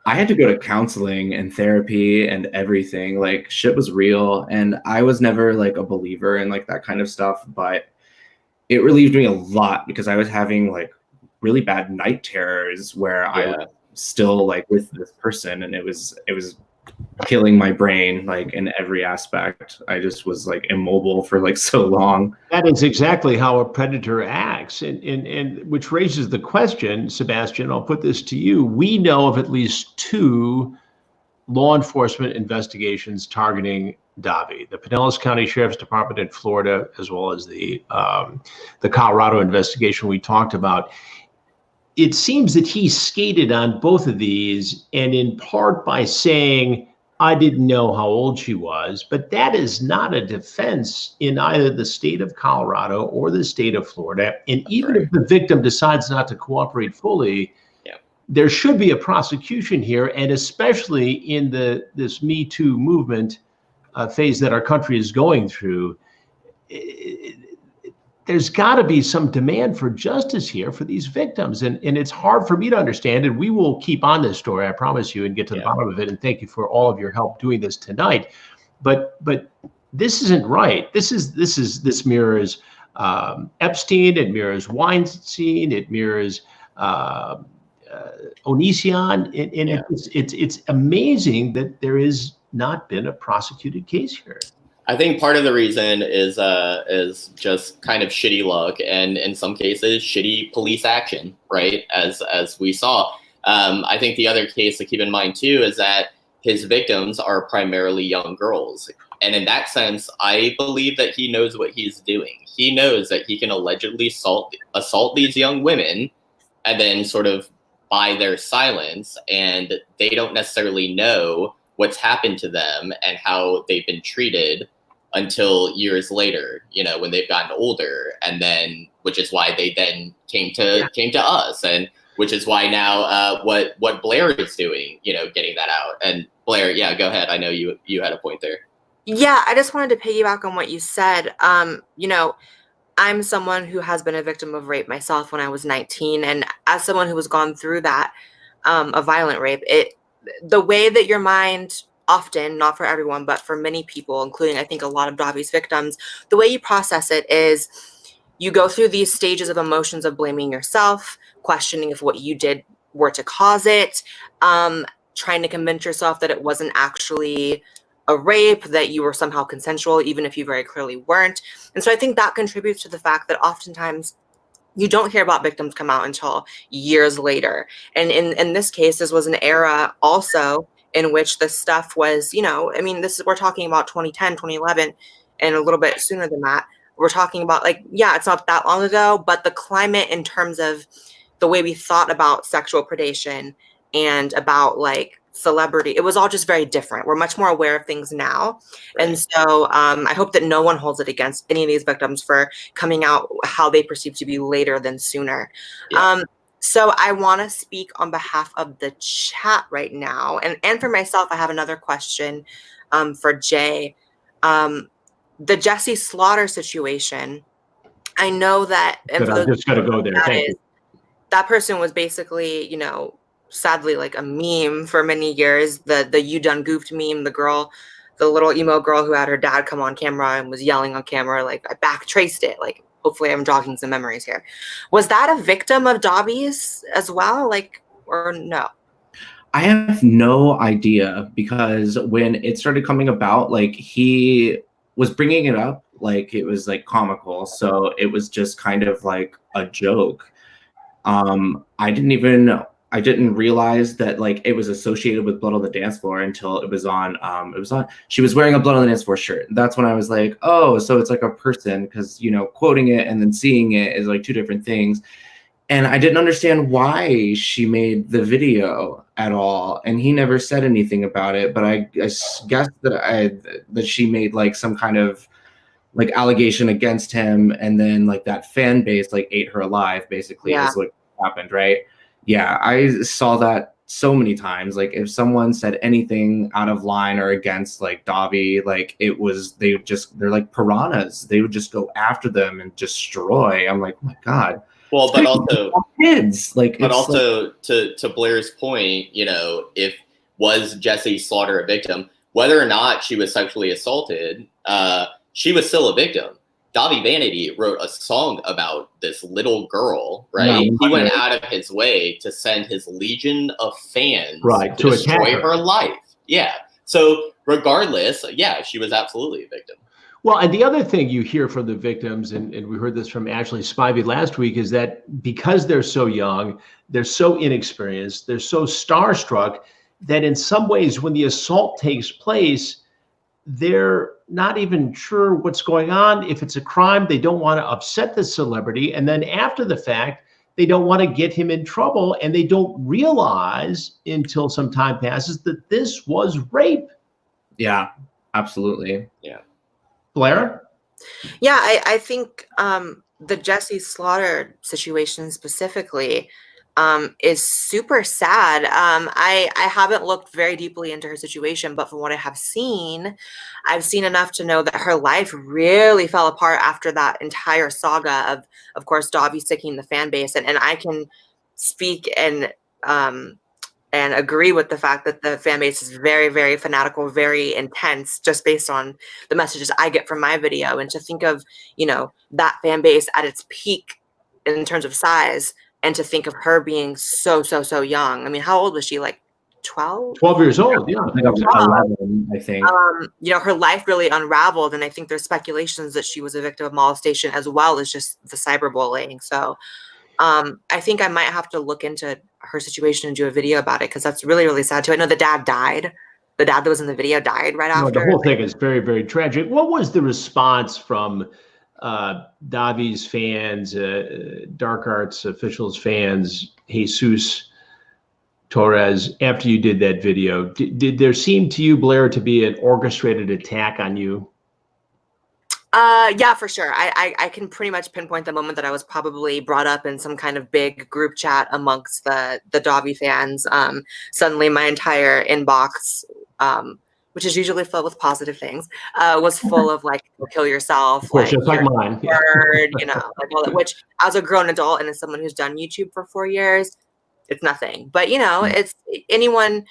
I had to go to counseling and therapy and everything. Like, shit was real, and I was never like a believer in like that kind of stuff, but it relieved me a lot, because I was having like really bad night terrors where I was still like with this person, and it was killing my brain like in every aspect. I just was like immobile for like so long. That is exactly how a predator acts, and which raises the question, Sebastian, I'll put this to you. We know of at least 2 law enforcement investigations targeting Dahvie, the Pinellas County Sheriff's Department in Florida, as well as the Colorado investigation we talked about. It seems that he skated on both of these, and in part by saying, I didn't know how old she was, but that is not a defense in either the state of Colorado or the state of Florida. And even if the victim decides not to cooperate fully, there should be a prosecution here, and especially in this Me Too movement phase that our country is going through. There's got to be some demand for justice here for these victims. And it's hard for me to understand. And we will keep on this story, I promise you, and get to the bottom of it. And thank you for all of your help doing this tonight. But this isn't right. This mirrors Epstein, it mirrors Weinstein, it mirrors Onision. And it's amazing that there has not been a prosecuted case here. I think part of the reason is just kind of shitty luck, and in some cases shitty police action, right? As we saw. I think the other case to keep in mind too is that his victims are primarily young girls. And in that sense, I believe that he knows what he's doing. He knows that he can allegedly assault these young women, and then sort of buy their silence, and they don't necessarily know what's happened to them and how they've been treated until years later, when they've gotten older, and then, which is why they then came to us, and which is why now what Blaire is doing, getting that out. And Blaire, go ahead. I know you had a point there. Yeah, I just wanted to piggyback on what you said. I'm someone who has been a victim of rape myself when I was 19, and as someone who has gone through that, a violent rape, the way that your mind often, not for everyone, but for many people, including I think a lot of Dahvie's victims, the way you process it is you go through these stages of emotions of blaming yourself, questioning if what you did were to cause it, trying to convince yourself that it wasn't actually a rape, that you were somehow consensual, even if you very clearly weren't. And so I think that contributes to the fact that oftentimes you don't hear about victims come out until years later. And in this case, this was an era also in which this stuff was, we're talking about 2010, 2011, and a little bit sooner than that. We're talking about it's not that long ago, but the climate in terms of the way we thought about sexual predation and about celebrity. It was all just very different. We're much more aware of things now. Right. And so I hope that no one holds it against any of these victims for coming out how they perceive to be later than sooner. Yeah. So I want to speak on behalf of the chat right now. And for myself, I have another question for Jay. The Jessie Slaughter situation, I know that, and I'm just going to go there. Thank you. That person was basically, you know, sadly like a meme for many years. The "you done goofed" meme, the little emo girl who had her dad come on camera and was yelling on camera, like, I back traced it. Like, hopefully I'm jogging some memories here. Was that a victim of Dahvie's as well? Like, or no? I have no idea, because when it started coming about, like, he was bringing it up like it was like comical. So it was just kind of like a joke. I didn't realize that like it was associated with Blood on the Dance Floor until it was on she was wearing a Blood on the Dance Floor shirt. That's when I was like, oh, so it's like a person, because, you know, quoting it and then seeing it is like two different things. And I didn't understand why she made the video at all. And he never said anything about it, but I guess that she made like some kind of like allegation against him, and then like that fan base like ate her alive, basically, is what happened, right? Yeah, I saw that so many times. Like, if someone said anything out of line or against like Dahvie, like they're like piranhas. They would just go after them and destroy. I'm like, oh my God. Well, but also kids, like, but also to Blaire's point, you know, was Jessie Slaughter a victim, whether or not she was sexually assaulted, she was still a victim. Dahvie Vanity wrote a song about this little girl, right? He went out of his way to send his legion of fans to destroy her life. Yeah. So regardless, yeah, she was absolutely a victim. Well, and the other thing you hear from the victims, and we heard this from Ashley Spivey last week, is that because they're so young, they're so inexperienced, they're so starstruck, that in some ways when the assault takes place, they're not even sure what's going on. If it's a crime, they don't want to upset the celebrity. And then after the fact, they don't want to get him in trouble. And they don't realize until some time passes that this was rape. Yeah, absolutely. Yeah. Blaire? Yeah, I think the Jessie Slaughter situation specifically is super sad. I haven't looked very deeply into her situation, but from what I have seen, I've seen enough to know that her life really fell apart after that entire saga of course, Dahvie sticking the fan base. And I can speak and agree with the fact that the fan base is very, very fanatical, very intense, just based on the messages I get from my video. And to think of, you know, that fan base at its peak in terms of size, and to think of her being so young. I mean, how old was she? Like 12? 12 years old, yeah. 11, I think. You know, her life really unraveled, and I think there's speculations that she was a victim of molestation as well as just the cyberbullying. So I think I might have to look into her situation and do a video about it, because that's really, really sad too. I know the dad died. The dad that was in the video died right after. The whole thing is very, very tragic. What was the response from Dahvie's fans, Dark Arts officials fans, Jesus Torres, after you did that video? Did there seem to you, Blaire, to be an orchestrated attack on you? Yeah, for sure. I can pretty much pinpoint the moment that I was probably brought up in some kind of big group chat amongst the Dahvie fans. Suddenly my entire inbox, which is usually filled with positive things, was full of like, kill yourself, of course, just like mine. Word, you know, like all that, which as a grown adult and as someone who's done YouTube for 4 years, it's nothing. But, you know, it's anyone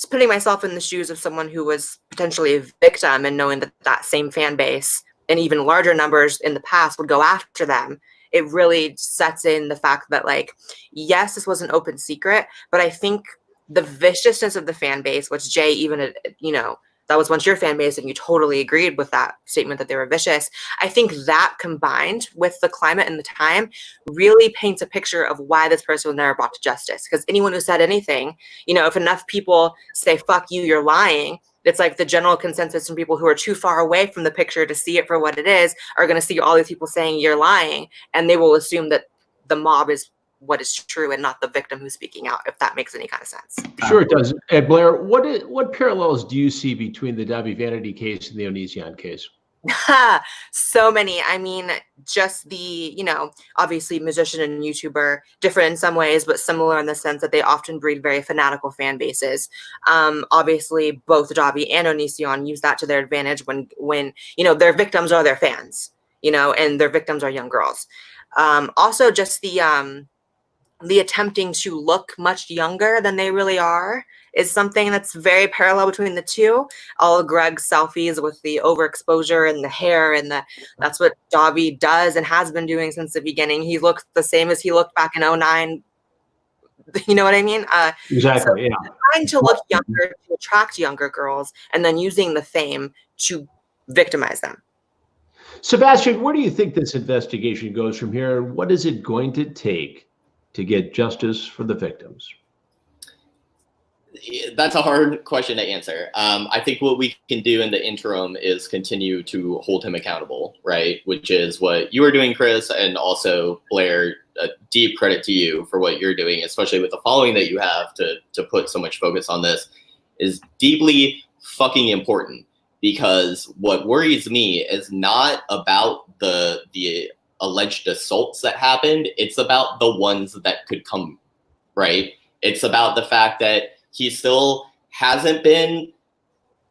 putting myself in the shoes of someone who was potentially a victim and knowing that that same fan base and even larger numbers in the past would go after them. It really sets in the fact that, like, yes, this was an open secret, but I think the viciousness of the fan base, which Jay, even, you know, that was once your fan base and you totally agreed with that statement that they were vicious. I think that combined with the climate and the time really paints a picture of why this person was never brought to justice. Because anyone who said anything, you know, if enough people say, fuck you, you're lying, it's like the general consensus from people who are too far away from the picture to see it for what it is are going to see all these people saying you're lying, and they will assume that the mob is what is true and not the victim who's speaking out, if that makes any kind of sense. Sure it does. And Blaire, what parallels do you see between the Dahvie Vanity case and the Onision case? So many. I mean, just the, obviously musician and YouTuber, different in some ways, but similar in the sense that they often breed very fanatical fan bases. Obviously, both Dahvie and Onision use that to their advantage when their victims are their fans, and their victims are young girls. Also, just the attempting to look much younger than they really are is something that's very parallel between the two. All of Greg's selfies with the overexposure and the hair, and that's what Dahvie does and has been doing since the beginning. He looks the same as he looked back in 2009. You know what I mean? Exactly, so yeah. Trying to look younger to attract younger girls, and then using the fame to victimize them. Sebastian, where do you think this investigation goes from here? What is it going to take to get justice for the victims? That's a hard question to answer. I think what we can do in the interim is continue to hold him accountable, right? Which is what you are doing, Chris, and also Blaire, deep credit to you for what you're doing, especially with the following that you have to put so much focus on this, is deeply fucking important. Because what worries me is not about the alleged assaults that happened. It's about the ones that could come, right? It's about the fact that he still hasn't been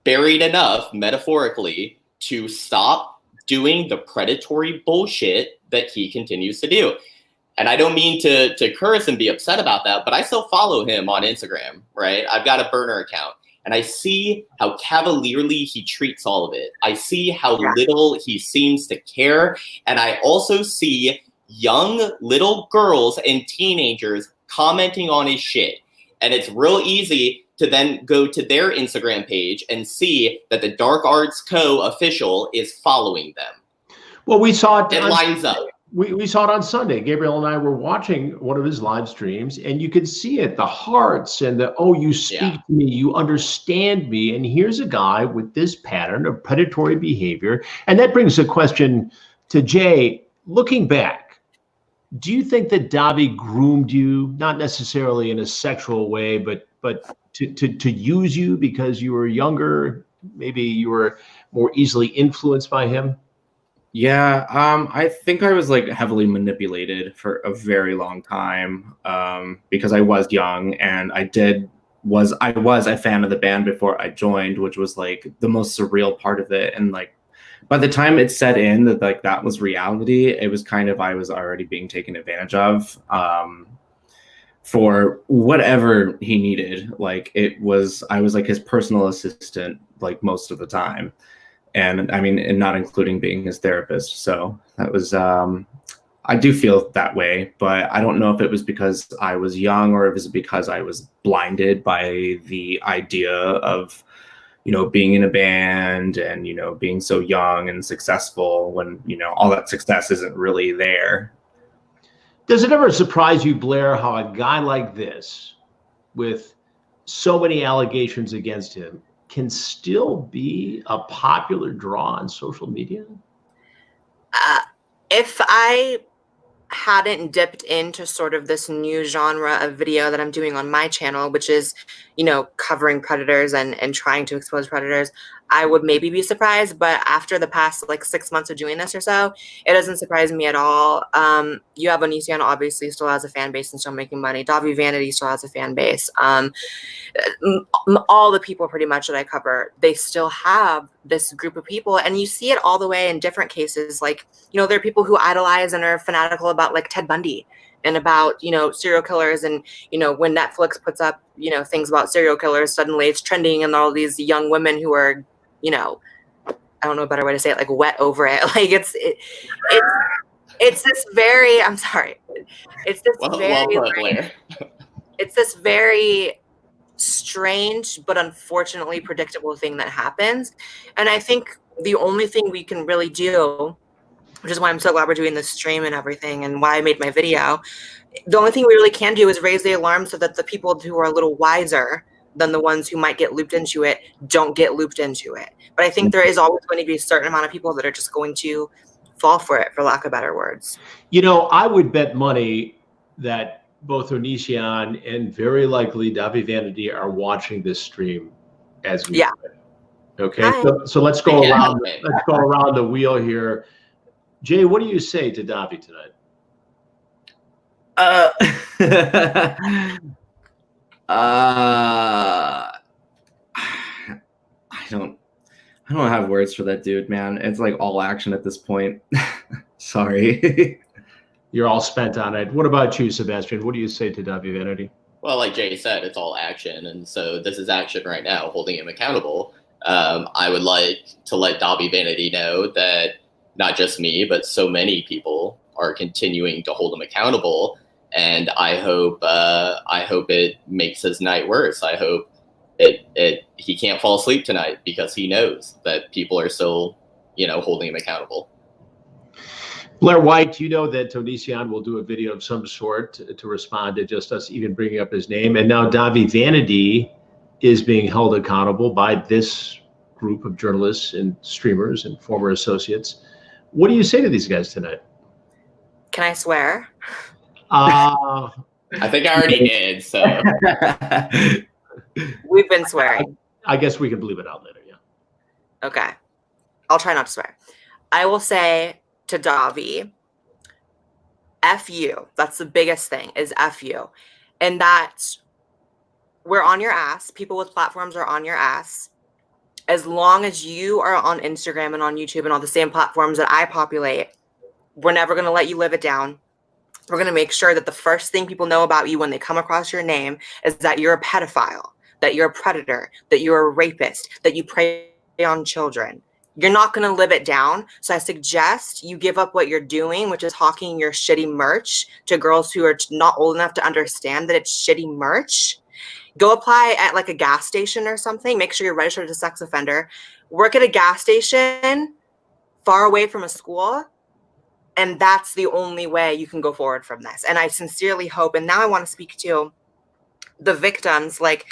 buried enough, metaphorically, to stop doing the predatory bullshit that he continues to do. And I don't mean to curse and be upset about that, but I still follow him on Instagram, right? I've got a burner account. And I see how cavalierly he treats all of it. I see how little he seems to care. And I also see young little girls and teenagers commenting on his shit. And it's real easy to then go to their Instagram page and see that the Dark Arts Co. official is following them. Well, we saw it. It lines up. We saw it on Sunday. Gabriel and I were watching one of his live streams, and you could see it, the hearts and the, oh, you speak to me, you understand me. And here's a guy with this pattern of predatory behavior. And that brings a question to Jay. Looking back, do you think that Dahvie groomed you, not necessarily in a sexual way, but to use you because you were younger? Maybe you were more easily influenced by him? Yeah, I think I was like heavily manipulated for a very long time because I was young, and I was a fan of the band before I joined, which was like the most surreal part of it. And like by the time it set in that like that was reality, it was kind of, I was already being taken advantage of for whatever he needed. Like I was like his personal assistant like most of the time. And I mean, and not including being his therapist. So that was, I do feel that way, but I don't know if it was because I was young or if it was because I was blinded by the idea of, being in a band and, being so young and successful when, all that success isn't really there. Does it ever surprise you, Blaire, how a guy like this, with so many allegations against him, can still be a popular draw on social media? If I hadn't dipped into sort of this new genre of video that I'm doing on my channel, which is, covering predators and trying to expose predators, I would maybe be surprised. But after the past like 6 months of doing this or so, it doesn't surprise me at all. You have Onision obviously still has a fan base and still making money. Dahvie Vanity still has a fan base. All the people pretty much that I cover, they still have this group of people, and you see it all the way in different cases. Like, there are people who idolize and are fanatical about like Ted Bundy and about, serial killers. And, when Netflix puts up, things about serial killers, suddenly it's trending, and all these young women who are, I don't know a better way to say it, like wet over it. Like it's this very, I'm sorry. It's this it's this very strange but unfortunately predictable thing that happens. And I think the only thing we can really do, which is why I'm so glad we're doing this stream and everything, and why I made my video, the only thing we really can do is raise the alarm so that the people who are a little wiser than the ones who might get looped into it don't get looped into it. But I think there is always going to be a certain amount of people that are just going to fall for it, for lack of better words. I would bet money that both Onision and very likely Dahvie Vanity are watching this stream as we Yeah. do it. Okay, Hi. so let's We go can't around. help it. Let's go around the wheel here. Jay, what do you say to Dahvie tonight? I don't have words for that dude, man. It's like all action at this point. Sorry. You're all spent on it. What about you, Sebastian? What do you say to Dahvie Vanity? Well, like Jay said, it's all action, and so this is action right now, holding him accountable. I would like to let Dahvie Vanity know that not just me, but so many people are continuing to hold him accountable, and I hope it makes his night worse. I hope he can't fall asleep tonight because he knows that people are still, holding him accountable. Blaire White, you know that Onision will do a video of some sort to respond to just us even bringing up his name. And now Dahvie Vanity is being held accountable by this group of journalists and streamers and former associates. What do you say to these guys tonight? Can I swear? I think I already did, so. We've been swearing. I guess we can believe it out later, yeah. Okay. I'll try not to swear. I will say to Dahvie, F you. That's the biggest thing, is F you. And that we're on your ass. People with platforms are on your ass. As long as you are on Instagram and on YouTube and all the same platforms that I populate, we're never going to let you live it down. We're going to make sure that the first thing people know about you when they come across your name is that you're a pedophile, that you're a predator, that you're a rapist, that you prey on children. You're not going to live it down. So I suggest you give up what you're doing, which is hawking your shitty merch to girls who are not old enough to understand that it's shitty merch. Go apply at like a gas station or something. Make sure you're registered as a sex offender. Work at a gas station far away from a school. And that's the only way you can go forward from this. And I sincerely hope, and now I want to speak to the victims, like,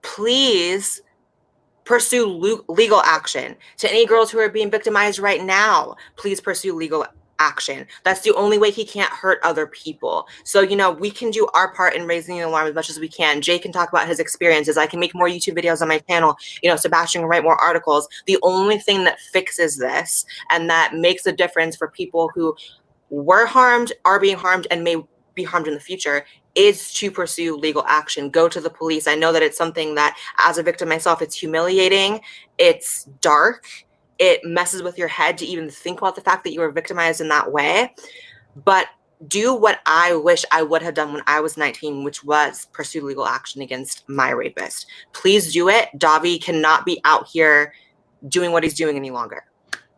please pursue legal action. To any girls who are being victimized right now, please pursue legal action. That's the only way he can't hurt other people. So, we can do our part in raising the alarm as much as we can. Jay can talk about his experiences. I can make more YouTube videos on my channel. Sebastian can write more articles. The only thing that fixes this and that makes a difference for people who were harmed, are being harmed, and may be harmed in the future is to pursue legal action. Go to the police. I know that it's something that, as a victim myself, it's humiliating. It's dark. It messes with your head to even think about the fact that you were victimized in that way. But do what I wish I would have done when I was 19, which was pursue legal action against my rapist. Please do it. Dahvie cannot be out here doing what he's doing any longer.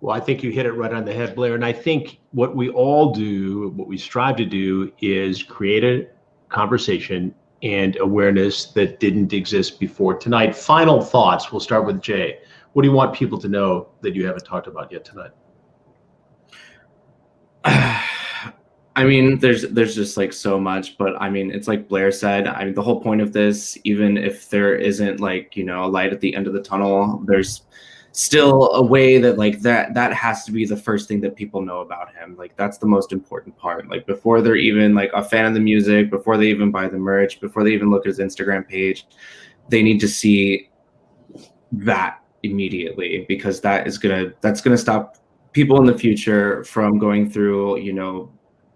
Well, I think you hit it right on the head, Blaire. And I think what we all do, what we strive to do, is create a conversation and awareness that didn't exist before tonight. Final thoughts. We'll start with Jay. What do you want people to know that you haven't talked about yet tonight? I mean, there's just like so much, but I mean, it's like Blaire said, I mean, the whole point of this, even if there isn't like, a light at the end of the tunnel, there's still a way that like that has to be the first thing that people know about him. Like, that's the most important part. Like, before they're even like a fan of the music, before they even buy the merch, before they even look at his Instagram page, they need to see that immediately, because that's gonna stop people in the future from going through,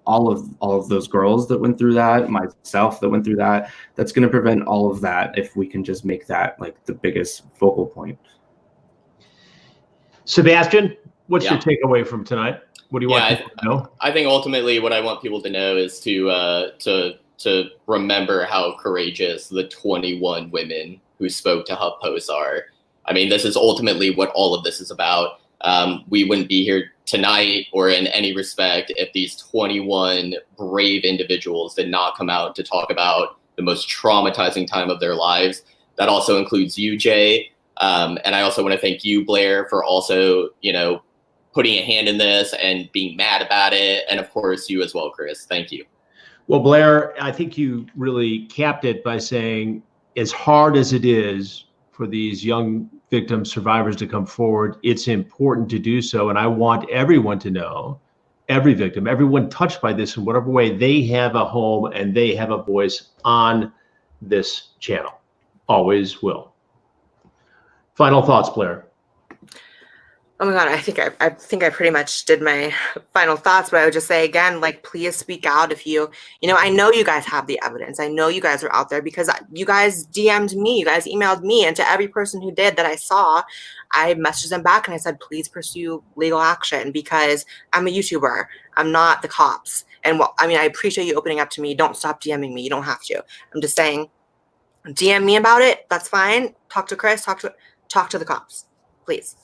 all of those girls that went through that, myself that went through that. That's going to prevent all of that if we can just make that like the biggest focal point. Sebastian, what's your takeaway from tonight? What do you want people to know? I think ultimately what I want people to know is to remember how courageous the 21 women who spoke to HuffPost are. I mean, this is ultimately what all of this is about. We wouldn't be here tonight or in any respect if these 21 brave individuals did not come out to talk about the most traumatizing time of their lives. That also includes you, Jay. And I also want to thank you, Blaire, for also, putting a hand in this and being mad about it. And of course, you as well, Chris. Thank you. Well, Blaire, I think you really capped it by saying, as hard as it is for these young victim survivors to come forward, it's important to do so. And I want everyone to know, every victim, everyone touched by this in whatever way, they have a home and they have a voice on this channel. Always will. Final thoughts, Blaire. Oh my God, I think I pretty much did my final thoughts, but I would just say again, like, please speak out if you know, I know you guys have the evidence. I know you guys are out there because you guys DM'd me, you guys emailed me, and to every person who did that I saw, I messaged them back and I said, please pursue legal action because I'm a YouTuber. I'm not the cops. And well, I mean, I appreciate you opening up to me. Don't stop DMing me. You don't have to. I'm just saying, DM me about it. That's fine. Talk to Chris, talk to the cops, please.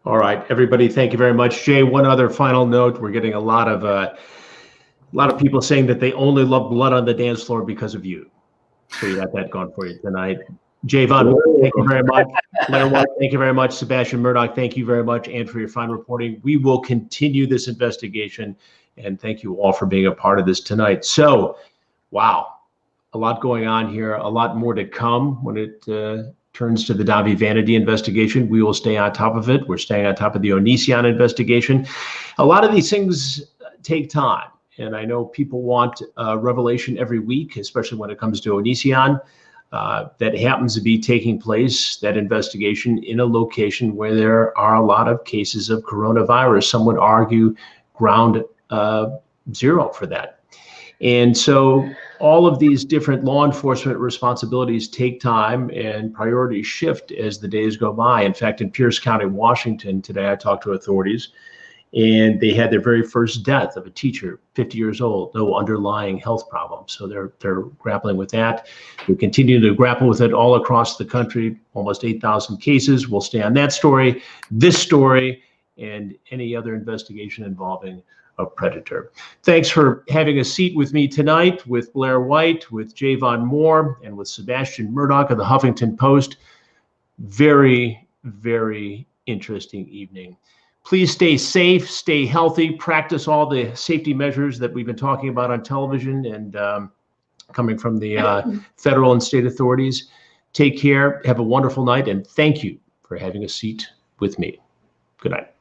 All right, everybody, thank you very much. Jay, one other final note. We're getting a lot of people saying that they only love blood on the dance floor because of you. So you got that going for you tonight. Jay Von, thank you very much. Blaire White, thank you very much. Sebastian Murdock, thank you very much. And for your fine reporting. We will continue this investigation. And thank you all for being a part of this tonight. So, wow, a lot going on here, a lot more to come when it turns to the Dahvie Vanity investigation. We will stay on top of it. We're staying on top of the Onision investigation. A lot of these things take time. And I know people want revelation every week, especially when it comes to Onision. That happens to be taking place, that investigation, in a location where there are a lot of cases of coronavirus. Some would argue ground zero for that. And so all of these different law enforcement responsibilities take time and priorities shift as the days go by. In fact, in Pierce County, Washington, today I talked to authorities, and they had their very first death of a teacher, 50 years old, no underlying health problem. So they're grappling with that. We continue to grapple with it all across the country, almost 8,000 cases. We'll stay on that story, this story, and any other investigation involving a predator. Thanks for having a seat with me tonight, with Blaire White, with Jay VonMonroe, and with Sebastian Murdock of the Huffington Post. Very, very interesting evening. Please stay safe, stay healthy, practice all the safety measures that we've been talking about on television and coming from the federal and state authorities. Take care, have a wonderful night, and thank you for having a seat with me. Good night.